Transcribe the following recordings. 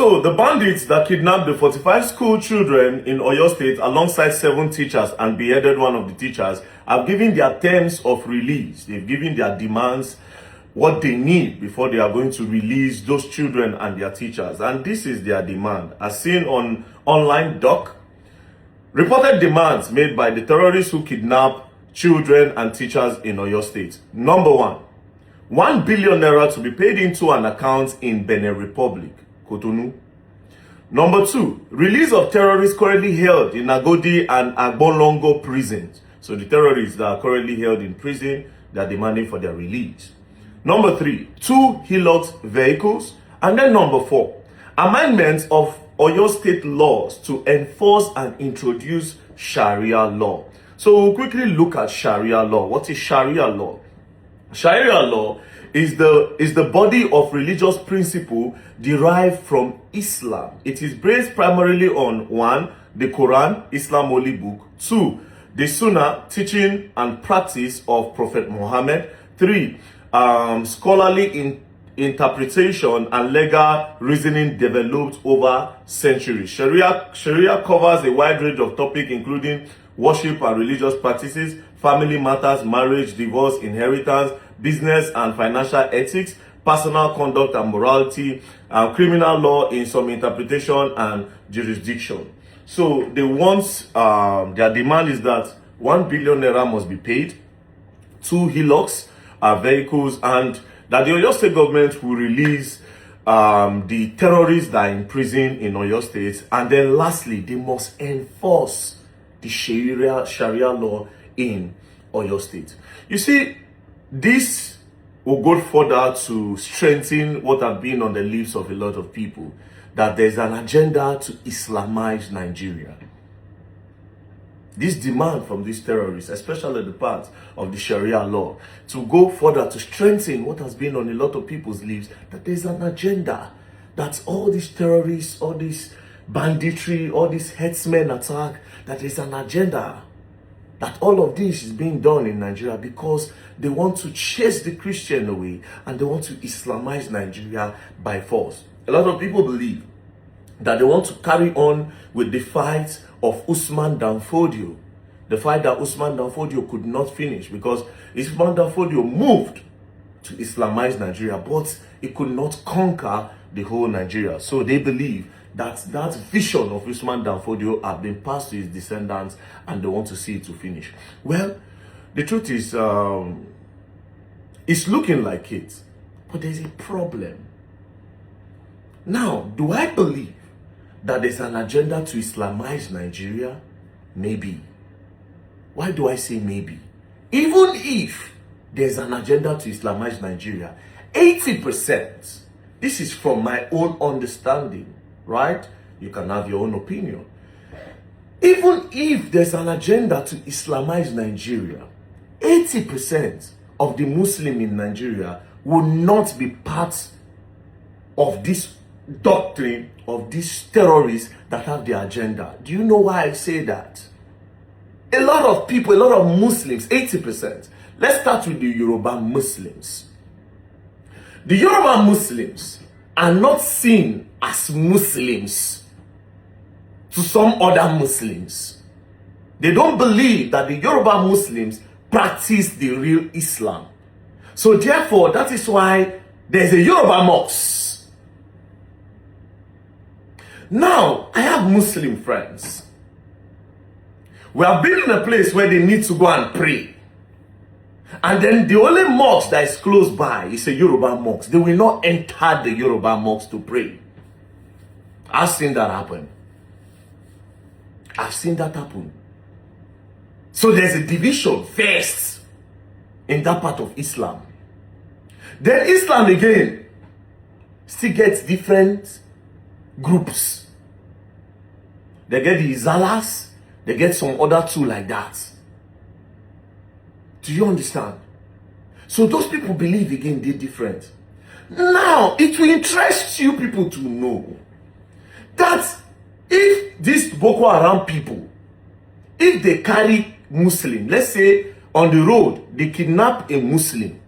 so the bandits that kidnapped the 45 school children in Oyo State alongside 7 teachers and beheaded one of the teachers have given their terms of release. They've given their demands, what they need before they are going to release those children and their teachers. And this is their demand. As seen on online doc, reported demands made by the terrorists who kidnapped children and teachers in Oyo State. Number 1 billion naira to be paid into an account in Benin Republic, Cotonou. Number 2, release of terrorists currently held in Agodi and Agbolongo prisons. So the terrorists that are currently held in prison, they are demanding for their release. Number 3, 2 Hilux vehicles. And then number 4, amendments of Oyo State laws to enforce and introduce Sharia law. So we'll quickly look at Sharia law. What is Sharia law? Sharia law is the body of religious principle derived from Islam. It is based primarily on 1, the Quran, Islam holy book; 2, the Sunnah, teaching and practice of Prophet Muhammad; 3, scholarly interpretation and legal reasoning developed over centuries. Sharia covers a wide range of topics including worship and religious practices, family matters, marriage, divorce, inheritance, business and financial ethics, personal conduct and morality, criminal law in some interpretation and jurisdiction. So they want, their demand is that 1 billion naira must be paid, 2 Hilux vehicles, and that the Oyo State government will release the terrorists that are in prison in Oyo State. And then lastly, they must enforce the Sharia law in Oyo State. You see, this will go further to strengthen what have been on the lips of a lot of people, that there's an agenda to Islamize Nigeria. This demand from these terrorists, especially the part of the Sharia law, to go further to strengthen what has been on a lot of people's lips, that there's an agenda, that all these terrorists, all this banditry, all this herdsmen attack, that there's an agenda, that all of this is being done in Nigeria because they want to chase the Christian away and they want to Islamize Nigeria by force. A lot of people believe that they want to carry on with the fight of Usman Dan Fodio, the fight that Usman Dan Fodio could not finish because Usman Dan Fodio moved to Islamize Nigeria, but it could not conquer the whole Nigeria. So they believe that that vision of Usman Dan Fodio have been passed to his descendants and they want to see it to finish. Well, the truth is, it's looking like it, but there's a problem. Now, do I believe that there's an agenda to Islamize Nigeria? Maybe. Why do I say maybe? Even if there's an agenda to Islamize Nigeria, 80%, this is from my own understanding, right? You can have your own opinion. Even if there's an agenda to Islamize Nigeria, 80% of the Muslim in Nigeria will not be part of this doctrine of these terrorists that have the agenda. Do you know why I say that? A lot of people, a lot of Muslims, 80%. Let's start with the Yoruba Muslims. The Yoruba Muslims are not seen as Muslims to some other Muslims. They don't believe that the Yoruba Muslims practice the real Islam. So therefore, that is why there's a Yoruba mosque. Now, I have Muslim friends. We have been in a place where they need to go and pray. And then the only mosque that is close by is a Yoruba mosque. They will not enter the Yoruba mosque to pray. I've seen that happen. I've seen that happen. So there's a division first in that part of Islam. Then Islam again still gets different groups. They get the Izalas, they get some other two like that. Do you understand? So those people believe again they're different. Now, it will interest you people to know that if these Boko Haram people, if they carry Muslim, let's say on the road, they kidnap a Muslim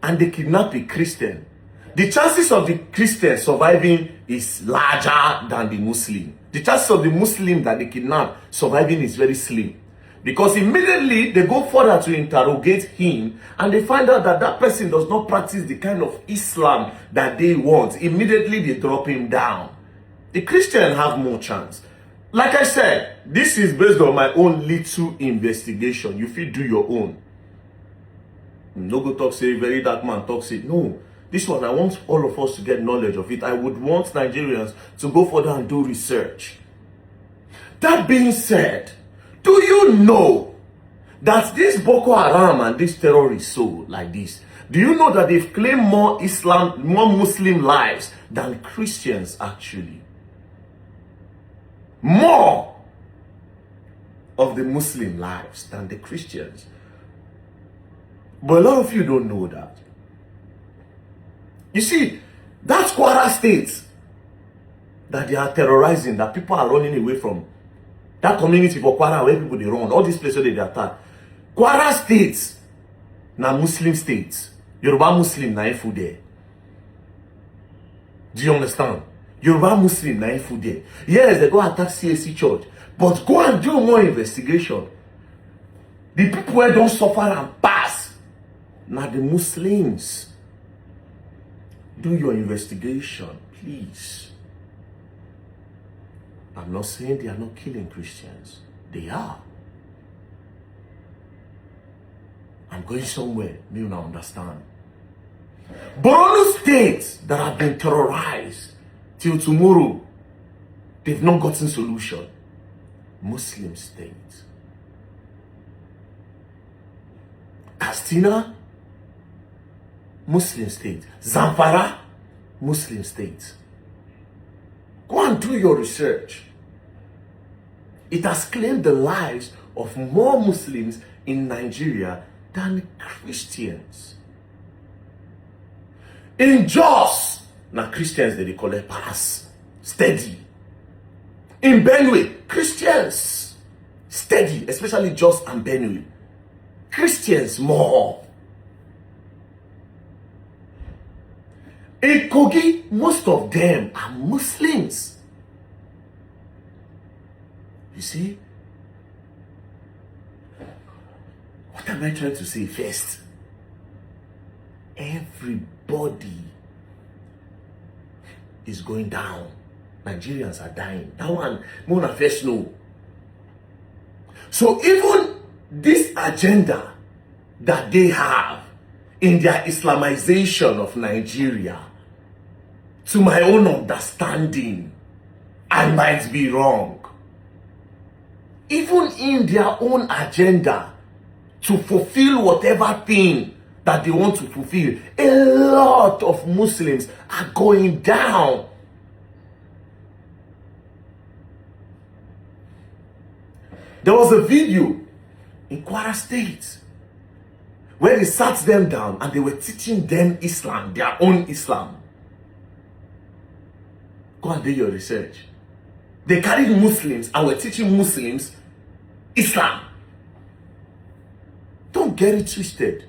and they kidnap a Christian, The chances of the Christian surviving is larger than the Muslim. The chances of the Muslim that they kidnap surviving is very slim. Because immediately they go further to interrogate him and they find out that that person does not practice the kind of Islam that they want. Immediately they drop him down. The Christian have more chance. Like I said, this is based on my own little investigation. You feel do your own. No go talk say very dark man talk say no. This one I want all of us to get knowledge of it. I would want Nigerians to go further and do research. That being said, do you know that this Boko Haram and this terrorists so like this? Do you know that they've claimed more Muslim lives than Christians actually? More of the Muslim lives than the Christians. But a lot of you don't know that. You see, that's Kwara State that they are terrorizing, that people are running away from. That community for Kwara where people they run, all these places they attack. Kwara State, na Muslim state. Yoruba Muslim na ifu there. Do you understand? Yoruba Muslim na ifu there. Yes, they go attack CAC church, but go and do more investigation. The people who don't suffer and pass, now the Muslims. Do your investigation, please. I'm not saying they are not killing Christians. They are. I'm going somewhere, you now understand. Borno states that have been terrorized till tomorrow, they've not gotten solution. Muslim states. Katsina, Muslim state. Zamfara, Muslim state. Go and do your research. It has claimed the lives of more Muslims in Nigeria than Christians. In Jos, now Christians they collect pass, steady. In Benue, Christians, steady, especially Jos and Benue. Christians more. In Kogi, most of them are Muslims. You see? What am I trying to say first? Everybody is going down. Nigerians are dying. That one, Mona first know. So even this agenda that they have in their Islamization of Nigeria, to my own understanding, I might be wrong. Even in their own agenda to fulfill whatever thing that they want to fulfill, a lot of Muslims are going down. There was a video in Kwara State where they sat them down and they were teaching them Islam, their own Islam. Go and do your research. They carried Muslims and were teaching Muslims Islam. Don't get it twisted.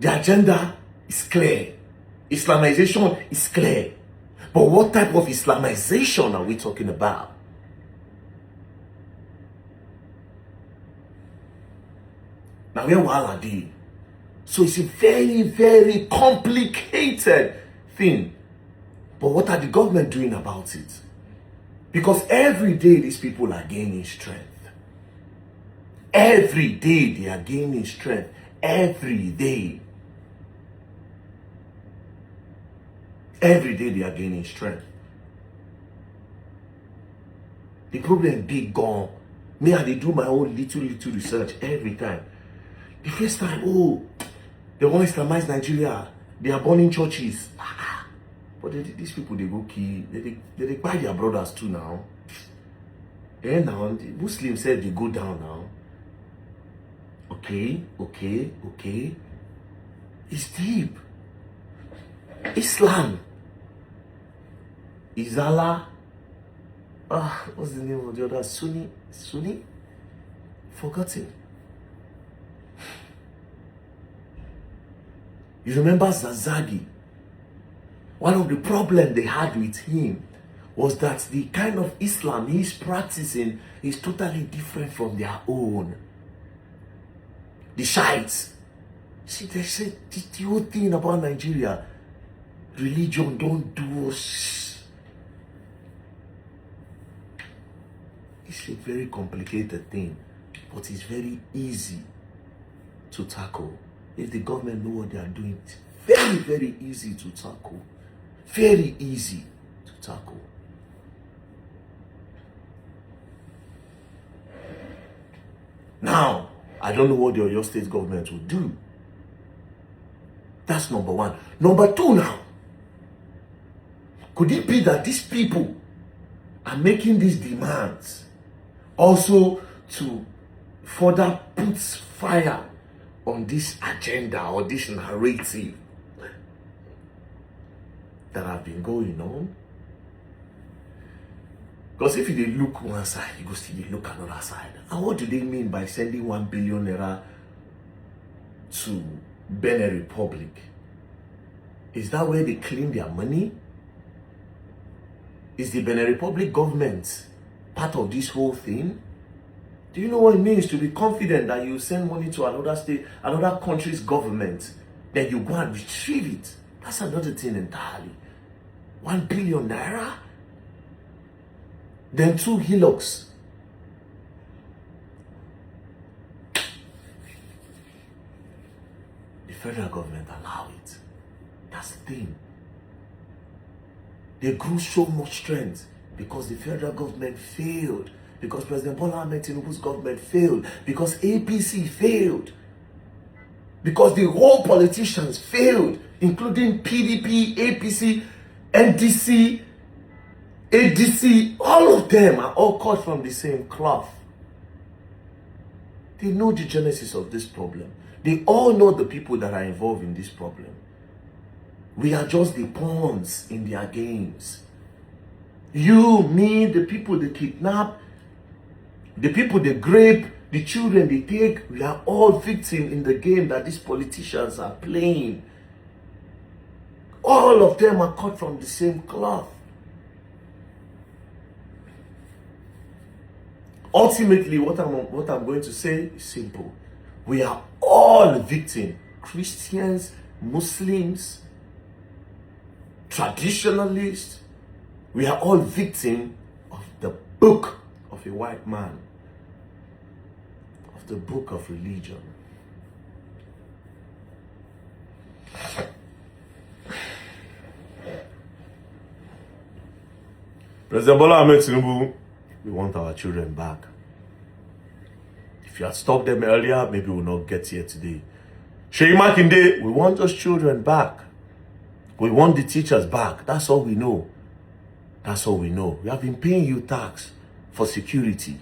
The agenda is clear. Islamization is clear. But what type of Islamization are we talking about? Now where wahala dey? So it's a very, very complicated thing. But what are the government doing about it? Because every day these people are gaining strength. Every day they are gaining strength. Every day. Every day they are gaining strength. The problem big gone. Me and they do my own little research every time. The first time, oh, they want to Islamize Nigeria. They are burning churches. But these people, they go kill. They buy their brothers too now. And now, the Muslims said they go down now. Okay. It's deep. Islam. Is Allah. What's the name of the other? Sunni? Forgotten. You remember Zazagi? One of the problems they had with him was that the kind of Islam he's practicing is totally different from their own. The Shiites. See, they said the whole thing about Nigeria, religion don't do us. It's a very complicated thing, but it's very easy to tackle. If the government know what they are doing, it's very, very easy to tackle. Very easy to tackle. Now, I don't know what the Oyo State government will do. That's number one. Number two now. Could it be that these people are making these demands also to further put fire on this agenda or this narrative that have been going on? Because if you look one side, you go see you look another side. And what do they mean by sending 1 billion naira to Benin Republic? Is that where they claim their money? Is the Benin Republic government part of this whole thing? Do you know what it means to be confident that you send money to another state, another country's government, then you go and retrieve it? That's another thing entirely. 1 billion naira? Then 2 hillocks. The federal government allow it. That's the thing. They grew so much strength because the federal government failed, because President Bola Ahmed Tinubu's government failed, because APC failed, because the whole politicians failed, including PDP, APC, NDC, ADC, all of them are all cut from the same cloth. They know the genesis of this problem. They all know the people that are involved in this problem. We are just the pawns in their games. You, me, the people they kidnap, the people they grape, the children they take, we are all victims in the game that these politicians are playing. All of them are cut from the same cloth. Ultimately, what I'm going to say is simple. We are all victims. Christians, Muslims, traditionalists, we are all victims of the book of a white man, of the book of religion. President Bola Ahmed Tinubu, we want our children back. If you had stopped them earlier, maybe we'll not get here today. Seyi Makinde, we want those children back. We want the teachers back. That's all we know. That's all we know. We have been paying you tax for security.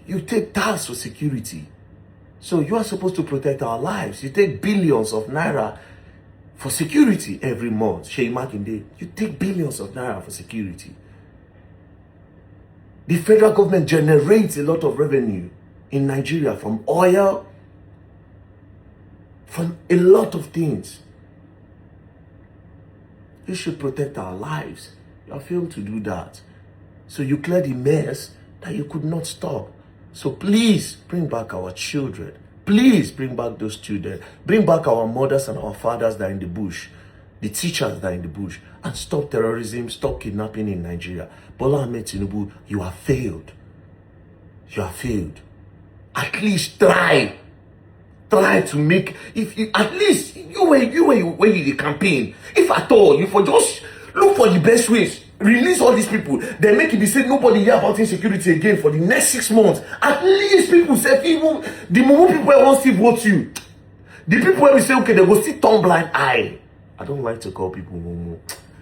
You take tax for security. So you are supposed to protect our lives. You take billions of naira for security every month. Seyi Makinde, you take billions of naira for security. The federal government generates a lot of revenue in Nigeria from oil, from a lot of things. You should protect our lives. You have failed to do that. So you clear the mess that you could not stop. So please bring back our children. Please bring back those children. Bring back our mothers and our fathers that are in the bush. The teachers that are in the bush. And stop terrorism, stop kidnapping in Nigeria. Bola Ahmed Tinubu, you have failed. You have failed. At least try. Try to make, if you, at least, when you the campaign, if at all, you for just look for the best ways, release all these people, then make it be said nobody hear about insecurity again for the next 6 months. At least people say, even the Mumu people won't still vote you. The people where we say, okay, they go still turn blind eye. I don't like to call people Mumu.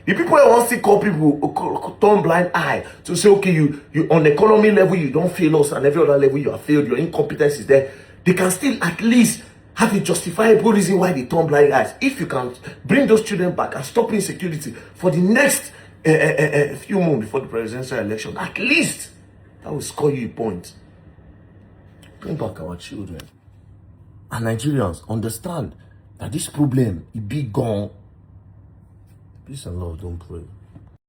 The people who want to call people turn blind eye to say, okay, you on the economy level, you don't fail us, and every other level you have failed, your incompetence is there. They can still at least have a justifiable reason why they turn blind eyes. If you can bring those children back and stop insecurity for the next few months before the presidential election, at least that will score you a point. Bring back our children. And Nigerians understand that this problem is big gone. Peace and love don't play.